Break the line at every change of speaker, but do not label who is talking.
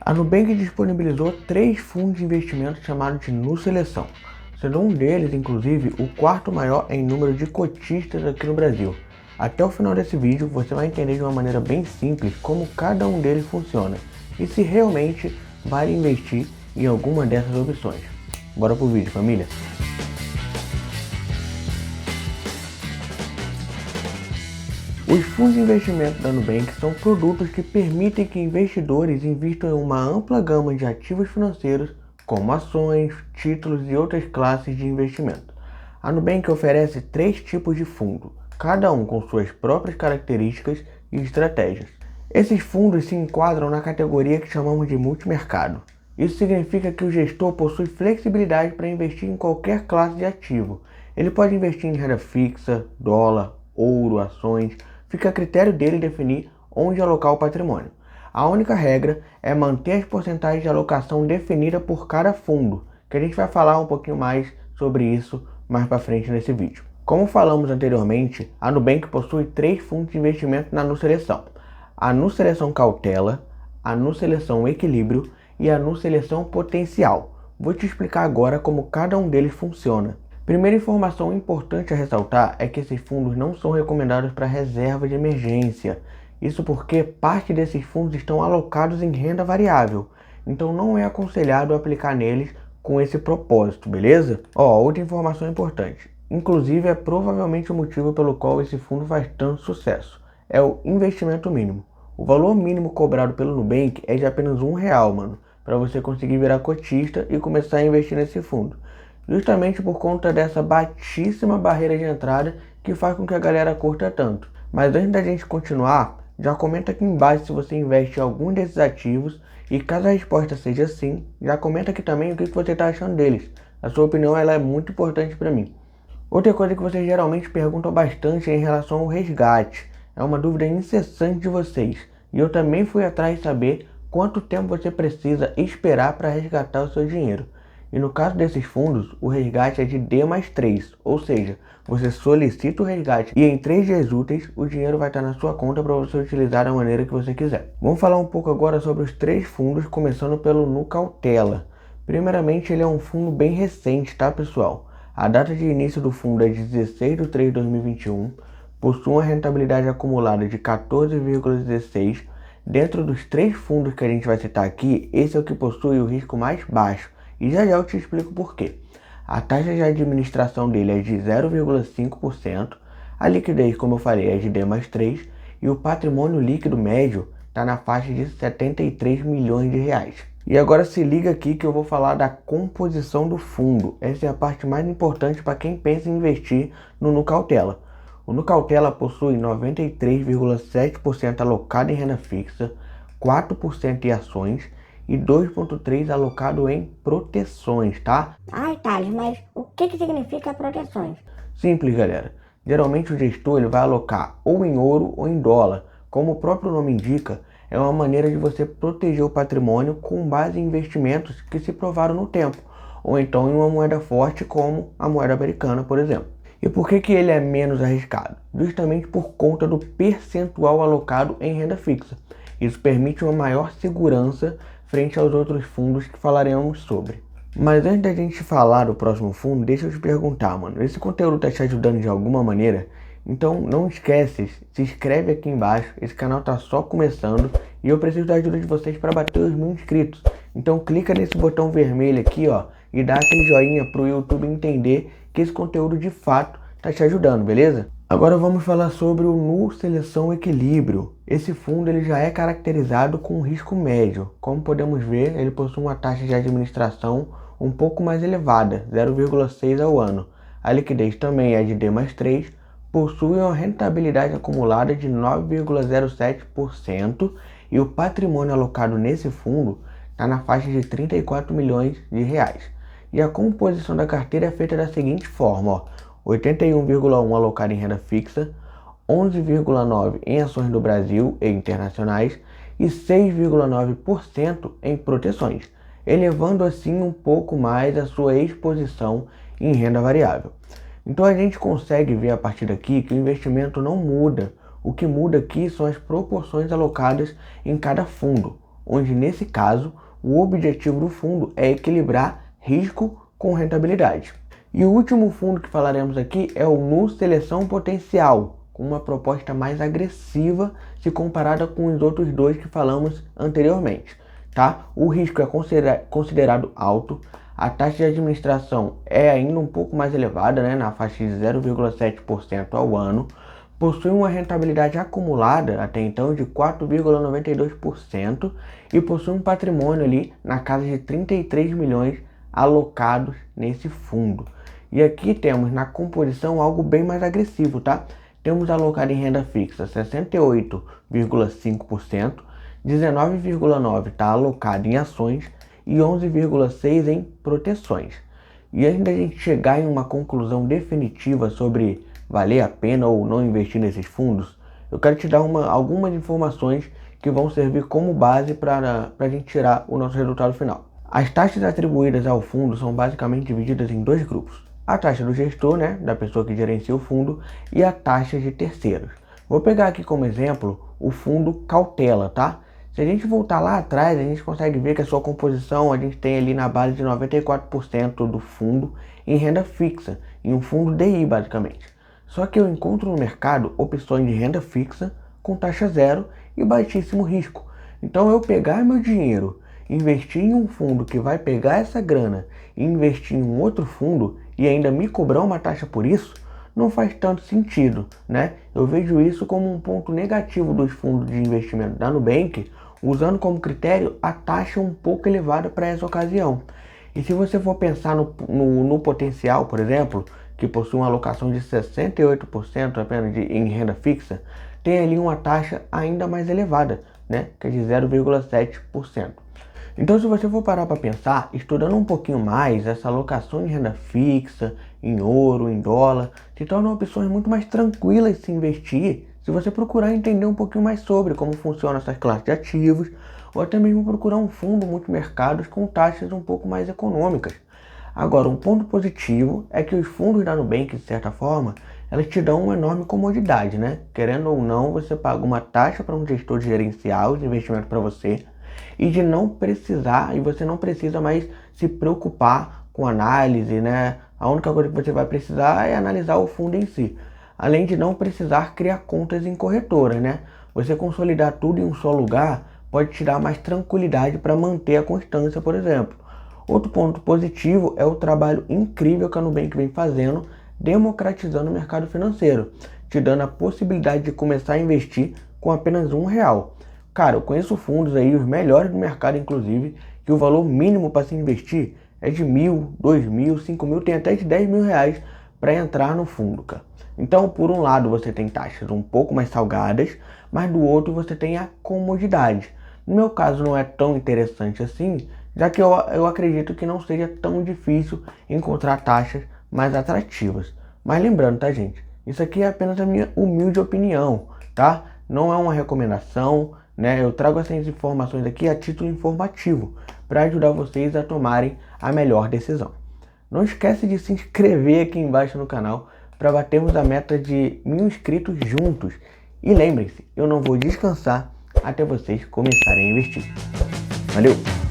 A Nubank disponibilizou 3 fundos de investimento chamados de NuSeleção, sendo um deles, inclusive, o quarto maior em número de cotistas aqui no Brasil. Até o final desse vídeo você vai entender de uma maneira bem simples como cada um deles funciona e se realmente vale investir em alguma dessas opções. Bora pro vídeo, família! Os fundos de investimento da Nubank são produtos que permitem que investidores invistam em uma ampla gama de ativos financeiros, como ações, títulos e outras classes de investimento. A Nubank oferece 3 tipos de fundo, cada um com suas próprias características e estratégias. Esses fundos se enquadram na categoria que chamamos de multimercado. Isso significa que o gestor possui flexibilidade para investir em qualquer classe de ativo. Ele pode investir em renda fixa, dólar, ouro, ações. Fica a critério dele definir onde alocar o patrimônio. A única regra é manter as porcentagens de alocação definidas por cada fundo, que a gente vai falar um pouquinho mais sobre isso mais para frente nesse vídeo. Como falamos anteriormente, a Nubank possui 3 fundos de investimento na NuSeleção: a NuSeleção Cautela, a NuSeleção Equilíbrio e a NuSeleção Potencial. Vou te explicar agora como cada um deles funciona. Primeira informação importante a ressaltar é que esses fundos não são recomendados para reserva de emergência. Isso porque parte desses fundos estão alocados em renda variável, então não é aconselhado aplicar neles com esse propósito, beleza? Outra informação importante, inclusive é provavelmente o motivo pelo qual esse fundo faz tanto sucesso, é o investimento mínimo. O valor mínimo cobrado pelo Nubank é de apenas R$1, mano, para você conseguir virar cotista e começar a investir nesse fundo. Justamente por conta dessa baixíssima barreira de entrada que faz com que a galera curta tanto. Mas antes da gente continuar, já comenta aqui embaixo se você investe em algum desses ativos e caso a resposta seja sim, já comenta aqui também o que você está achando deles. A sua opinião ela é muito importante para mim. Outra coisa que vocês geralmente perguntam bastante é em relação ao resgate. É uma dúvida incessante de vocês e eu também fui atrás de saber quanto tempo você precisa esperar para resgatar o seu dinheiro. E no caso desses fundos, o resgate é de D+3, ou seja, você solicita o resgate e em 3 dias úteis o dinheiro vai estar na sua conta para você utilizar da maneira que você quiser. Vamos falar um pouco agora sobre os 3 fundos, começando pelo NuCautela. Primeiramente, ele é um fundo bem recente, tá pessoal? A data de início do fundo é 16/3/2021, possui uma rentabilidade acumulada de 14,16. Dentro dos 3 fundos que a gente vai citar aqui, esse é o que possui o risco mais baixo. E já eu te explico por quê. A taxa de administração dele é de 0,5%, a liquidez, como eu falei, é de D+3 e o patrimônio líquido médio está na faixa de 73 milhões de reais. E agora se liga aqui que eu vou falar da composição do fundo. Essa é a parte mais importante para quem pensa em investir no NuCautela. O NuCautela possui 93,7% alocado em renda fixa, 4% em ações e 2,3% alocado em proteções, tá?
Ai, Thales, mas o que significa proteções?
Simples, galera. Geralmente o gestor ele vai alocar ou em ouro ou em dólar. Como o próprio nome indica, é uma maneira de você proteger o patrimônio com base em investimentos que se provaram no tempo, ou então em uma moeda forte como a moeda americana, por exemplo. E por que ele é menos arriscado? Justamente por conta do percentual alocado em renda fixa. Isso permite uma maior segurança frente aos outros fundos que falaremos sobre. Mas antes da gente falar do próximo fundo, deixa eu te perguntar, mano. Esse conteúdo tá te ajudando de alguma maneira? Então não esquece, se inscreve aqui embaixo. Esse canal tá só começando e eu preciso da ajuda de vocês para bater os 1000 inscritos. Então clica nesse botão vermelho aqui, ó, e dá aquele joinha pro YouTube entender que esse conteúdo de fato tá te ajudando, beleza? Agora vamos falar sobre o NuSeleção Equilíbrio. Esse fundo ele já é caracterizado com risco médio. Como podemos ver, ele possui uma taxa de administração um pouco mais elevada, 0,6 ao ano. A liquidez também é de D+3, possui uma rentabilidade acumulada de 9,07% e o patrimônio alocado nesse fundo está na faixa de 34 milhões de reais. E a composição da carteira é feita da seguinte forma, ó. 81,1% alocado em renda fixa, 11,9% em ações do Brasil e internacionais e 6,9% em proteções, elevando assim um pouco mais a sua exposição em renda variável. Então a gente consegue ver a partir daqui que o investimento não muda. O que muda aqui são as proporções alocadas em cada fundo. onde nesse caso o objetivo do fundo é equilibrar risco com rentabilidade. E o último fundo que falaremos aqui é o Nu Seleção Potencial, com uma proposta mais agressiva se comparada com os outros dois que falamos anteriormente, tá? O risco é considerado alto, a taxa de administração é ainda um pouco mais elevada, né, na faixa de 0,7% ao ano, possui uma rentabilidade acumulada até então de 4,92% e possui um patrimônio ali na casa de 33 milhões alocados nesse fundo. E aqui temos na composição algo bem mais agressivo, tá? Temos alocado em renda fixa 68,5%, 19,9% está alocado em ações e 11,6% em proteções. E antes da gente chegar em uma conclusão definitiva sobre valer a pena ou não investir nesses fundos, eu quero te dar algumas informações que vão servir como base para a gente tirar o nosso resultado final. As taxas atribuídas ao fundo são basicamente divididas em dois grupos. A taxa do gestor, né, da pessoa que gerencia o fundo, e a taxa de terceiros. Vou pegar aqui como exemplo o fundo Cautela, tá? Se a gente voltar lá atrás, a gente consegue ver que a sua composição, a gente tem ali na base de 94% do fundo em renda fixa, em um fundo DI basicamente. Só que eu encontro no mercado opções de renda fixa com taxa zero e baixíssimo risco. Então eu pegar meu dinheiro, investir em um fundo que vai pegar essa grana e investir em um outro fundo e ainda me cobrar uma taxa por isso, não faz tanto sentido, né? Eu vejo isso como um ponto negativo dos fundos de investimento da Nubank, usando como critério a taxa um pouco elevada para essa ocasião. E se você for pensar no potencial, por exemplo, que possui uma alocação de 68% apenas em renda fixa, tem ali uma taxa ainda mais elevada, né? Que é de 0,7%. Então, se você for parar para pensar, estudando um pouquinho mais, essa alocação em renda fixa, em ouro, em dólar, se tornam opções muito mais tranquilas de se investir se você procurar entender um pouquinho mais sobre como funcionam essas classes de ativos, ou até mesmo procurar um fundo multimercados com taxas um pouco mais econômicas. Agora, um ponto positivo é que os fundos da Nubank, de certa forma, elas te dão uma enorme comodidade, né? Querendo ou não, você paga uma taxa para um gestor gerencial de investimento para você, e você não precisa mais se preocupar com análise, né? A única coisa que você vai precisar é analisar o fundo em si, além de não precisar criar contas em corretoras, né? Você consolidar tudo em um só lugar pode te dar mais tranquilidade para manter a constância, por exemplo. Outro ponto positivo é o trabalho incrível que a Nubank vem fazendo, democratizando o mercado financeiro, te dando a possibilidade de começar a investir com apenas R$1. Cara, eu conheço fundos aí, os melhores do mercado inclusive, que o valor mínimo para se investir é de 1.000, 2.000, 5.000, tem até de R$10.000 para entrar no fundo, cara. Então, por um lado você tem taxas um pouco mais salgadas, mas do outro você tem a comodidade. No meu caso não é tão interessante assim, já que eu acredito que não seja tão difícil encontrar taxas mais atrativas. Mas lembrando, tá, gente? Isso aqui é apenas a minha humilde opinião, tá? Não é uma recomendação, né? Eu trago essas informações aqui a título informativo para ajudar vocês a tomarem a melhor decisão. Não esquece de se inscrever aqui embaixo no canal para batermos a meta de 1.000 inscritos juntos. E lembrem-se, eu não vou descansar até vocês começarem a investir. Valeu!